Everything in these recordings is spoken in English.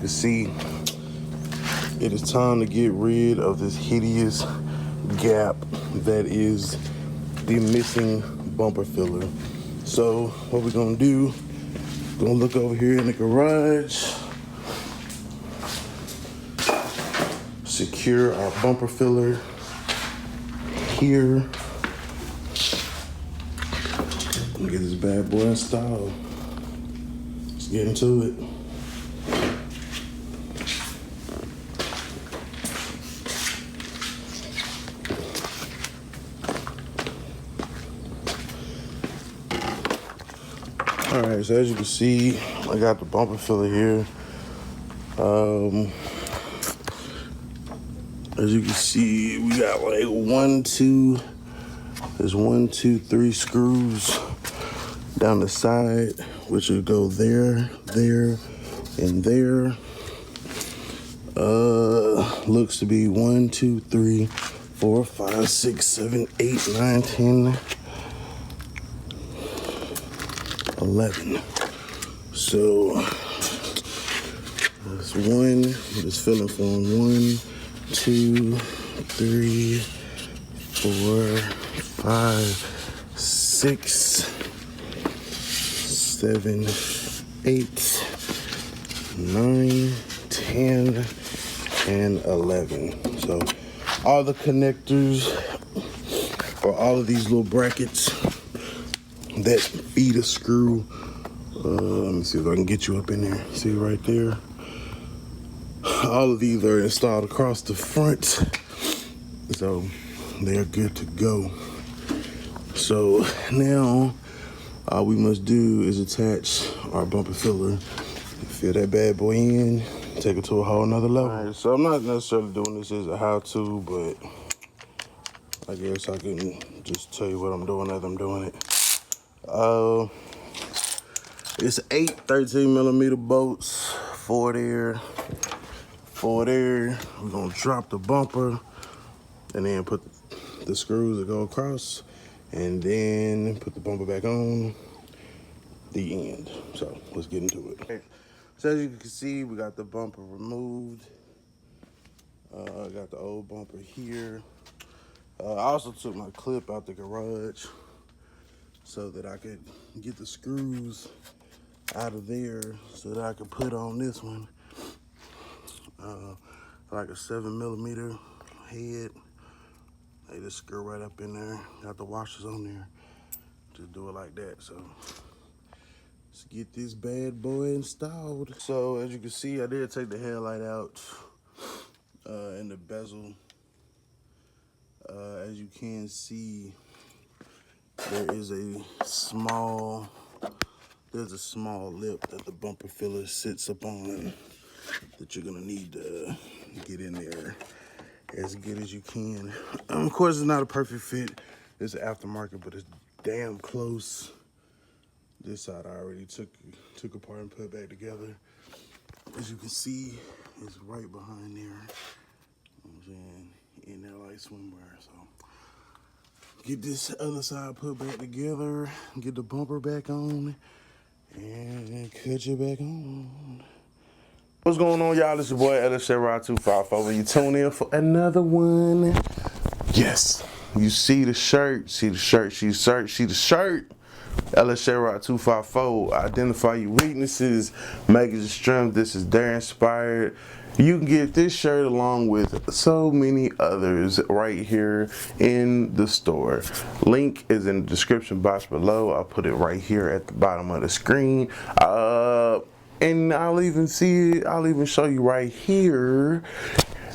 can see, it is time to get rid of this hideous gap that is the missing bumper filler. So what we're gonna do, we're gonna look over here in the garage, secure our bumper filler here, and get this bad boy installed. Let's get into it. Alright, so as you can see, I got the bumper filler here. As you can see, we got like there's 1, 2, 3 screws down the side, which will go there, there, and there. Looks to be 1, 2, 3, 4, 5, 6, 7, 8, 9, 10, 11. So that's one, just filling form 1, 2, 3, 4, 5, 6, 7, 8, 9, 10, and 11. So all the connectors, or all of these little brackets that feed a screw, let me see if I can get you up in there. See right there? All of these are installed across the front, so they're good to go. So now all we must do is attach our bumper filler, fill that bad boy in, take it to a whole nother level. All right, so I'm not necessarily doing this as a how-to, but I guess I can just tell you what I'm doing as I'm doing it. It's 8 13mm bolts, 4 there, 4 there. We're gonna drop the bumper and then put the screws that go across, and then put the bumper back on the end. So let's get into it. Okay. So as you can see, we got the bumper removed. I got the old bumper here. I also took my clip out the garage so that I could get the screws out of there so that I could put on this one. Like a 7mm head. They just screw right up in there. Got the washers on there. Just do it like that. So let's get this bad boy installed. So as you can see, I did take the headlight out and the bezel. As you can see, there's a small lip that the bumper filler sits upon that you're gonna need to get in there as good as you can. Of course, it's not a perfect fit. It's an aftermarket, but it's damn close. This side I already took apart and put back together. As you can see, it's right behind there. You know what I'm saying? In there like swimwear. So get this other side put back together, get the bumper back on, and cut you back on. What's going on, y'all? It's your boy Chevy 254. When you tune in for another one. Yes, you see the shirt, see the shirt. Chevy 254. Identify your weaknesses, make it your strength. This is their inspired. You can get this shirt along with so many others right here in the store. Link is in the description box below. I'll put it right here at the bottom of the screen. And I'll even show you right here.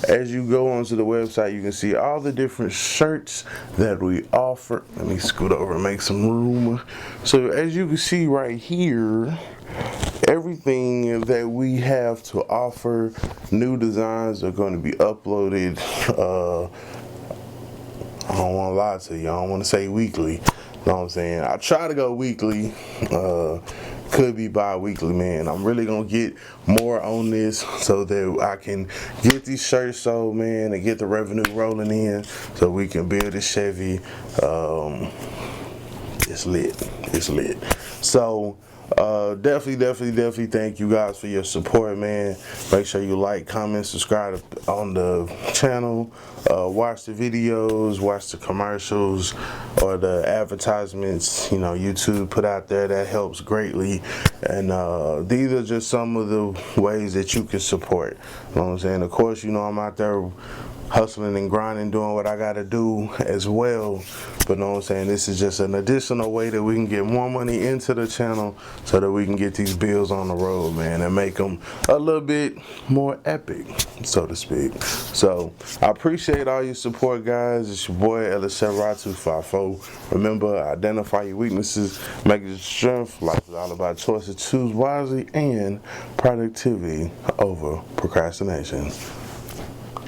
As you go onto the website, you can see all the different shirts that we offer. Let me scoot over and make some room. So as you can see right here, everything that we have to offer, new designs are going to be uploaded. I don't want to lie to you. I don't want to say weekly. You know what I'm saying? I try to go weekly. Could be bi-weekly, man. I'm really gonna get more on this so that I can get these shirts sold, man, and get the revenue rolling in so we can build this Chevy. It's lit. So Definitely thank you guys for your support, man. Make sure you like, comment, subscribe on the channel. Watch the videos, watch the commercials or the advertisements, you know, YouTube put out there. That helps greatly. And these are just some of the ways that you can support. You know what I'm saying? Of course, you know, I'm out there hustling and grinding, doing what I gotta do as well. But know what I'm saying, this is just an additional way that we can get more money into the channel so that we can get these bills on the road, man, and make them a little bit more epic, so to speak. So I appreciate all your support, guys. It's your boy Chevy254. Remember, identify your weaknesses, make it your strength. Life is all about choices. Choose wisely and productivity over procrastination.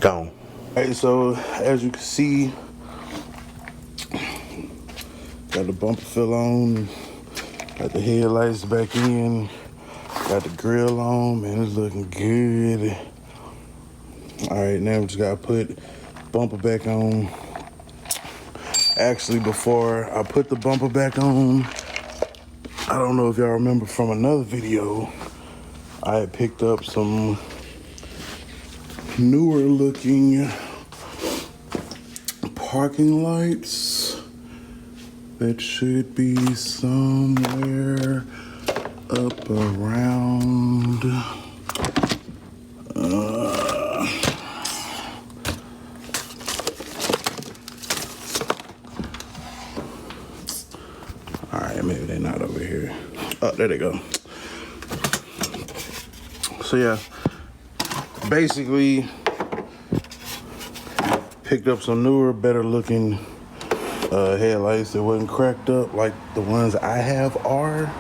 Gone. Alright, so as you can see, got the bumper fill on, got the headlights back in, got the grill on, man, it's looking good. Alright, now we just gotta put bumper back on. Actually, before I put the bumper back on, I don't know if y'all remember from another video, I had picked up some newer looking parking lights that should be somewhere up around all right, maybe they're not over here. Oh, there they go. So yeah, basically picked up some newer, better looking headlights that wasn't cracked up like the ones I have are.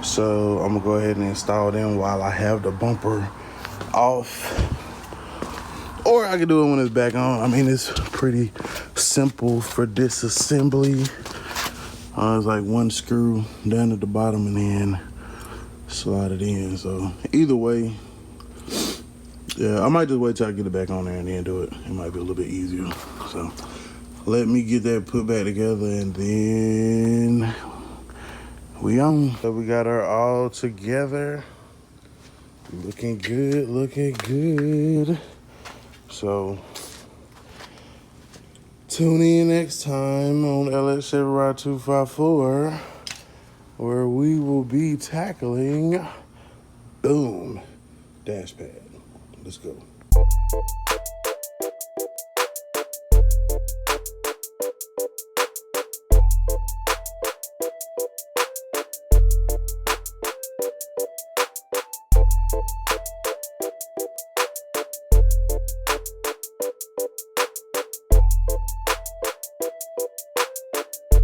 So I'm gonna go ahead and install them while I have the bumper off. Or I can do it when it's back on. I mean, it's pretty simple for disassembly. It's like one screw down at the bottom and then slide it in. So either way, yeah, I might just wait till I get it back on there and then do it. It might be a little bit easier. So let me get that put back together and then we on. So we got her all together. Looking good, looking good. So tune in next time on LS Chevy Ride 254 where we will be tackling, boom, dash pad. Let's go.